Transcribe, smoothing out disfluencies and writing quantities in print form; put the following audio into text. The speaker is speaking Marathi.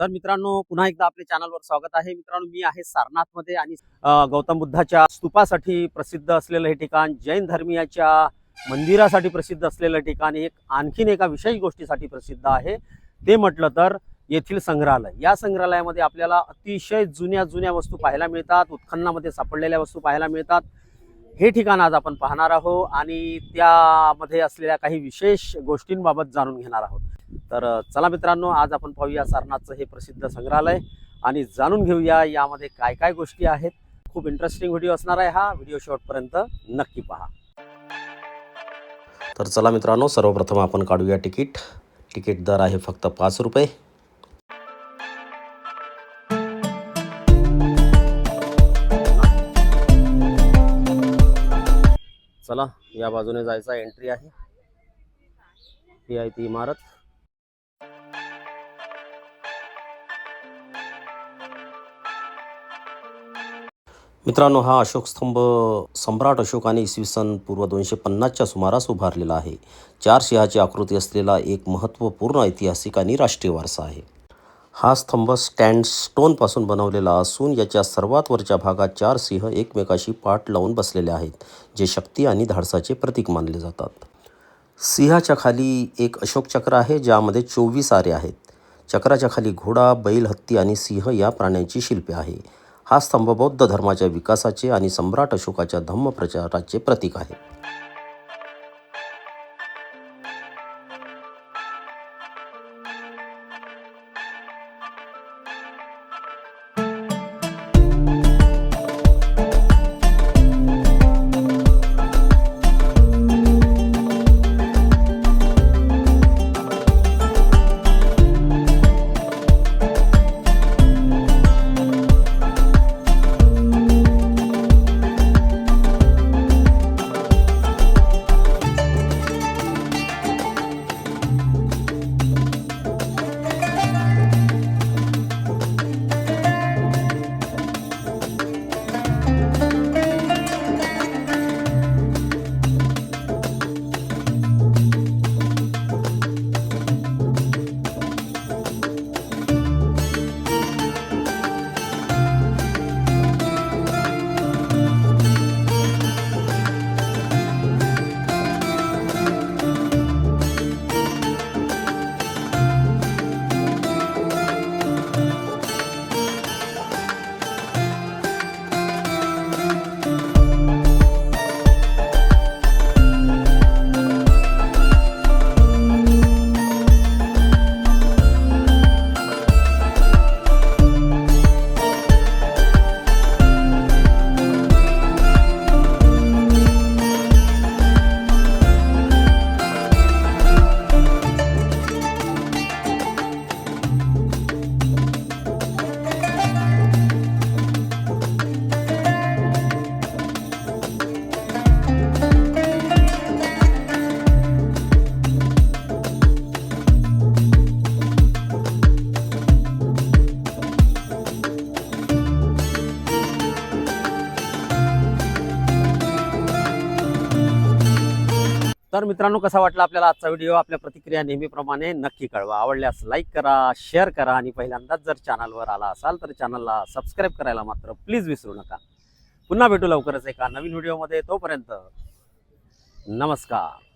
तर मित्रांनो, पुन्हा एकदा आपल्या चॅनलवर स्वागत आहे। मित्रांनो, मी आहे सारनाथमध्ये आणि गौतम बुद्धाच्या स्तूपासाठी प्रसिद्ध असलेलं हे ठिकाण, जैन धर्मीयाच्या मंदिरासाठी प्रसिद्ध असलेलं ठिकाण एक आणखीन एका विशेष गोष्टीसाठी प्रसिद्ध आहे। ते म्हटलं तर येथील संग्रहालय। या संग्रहालयामध्ये आपल्याला अतिशय जुन्या वस्तू पाहायला मिळतात, उत्खननामध्ये सापडलेल्या वस्तू पाहायला मिळतात। हे ठिकाण आज आपण पाहणार आहोत आणि त्यामध्ये असलेल्या काही विशेष गोष्टींबाबत जाणून घेणार आहोत। तर चला मित्रांनो, आज आपण पाहूया सारनाथचं हे प्रसिद्ध संग्रहालय आणि जाणून घेऊया यामध्ये काय काय गोष्टी आहेत। खूप इंटरेस्टिंग व्हिडिओ असणार आहे हा, व्हिडिओ शेवटपर्यंत नक्की पहा। तर चला मित्रांनो, सर्वप्रथम आपण काढूया तिकीट। तिकीट दर आहे फक्त 5 रुपये। चला, या बाजूने जायचा, एंट्री आहे, ही आहे ती इमारत। मित्रांनो, हा अशोक स्तंभ सम्राट अशोकाने इसवी सन पूर्व 250च्या सुमारास उभारलेला आहे। 4 सिंहाची आकृती असलेला एक महत्त्वपूर्ण ऐतिहासिक आणि राष्ट्रीय वारसा आहे। हा स्तंभ स्टोनपासून बनवलेला असून याच्या सर्वात वरच्या भागात 4 सिंह एकमेकाशी पाठ लावून बसलेले आहेत, जे शक्ती आणि धाडसाचे प्रतीक मानले जातात। सिंहाच्या खाली एक अशोक चक्र आहे, ज्यामध्ये 24 आरे आहेत। चक्राच्या खाली घोडा, बैल, हत्ती आणि सिंह या प्राण्यांची शिल्पे आहे। हा स्तंभ बौद्ध धर्माच्या विकासाचे आणि सम्राट अशोकाच्या धम्मप्रचाराचे प्रतीक आहे। तर मित्रांनो, कसा वाटला आपल्याला आजचा व्हिडिओ? आपल्या प्रतिक्रिया नेहमीप्रमाणे नक्की कळवा। आवडल्यास लाईक करा, शेअर करा आणि पहिल्यांदाच जर चॅनलवर आला असाल तर चॅनलला सबस्क्राईब करायला मात्र प्लीज विसरू नका। पुन्हा भेटू लवकरच एका नवीन व्हिडिओमध्ये। तोपर्यंत नमस्कार।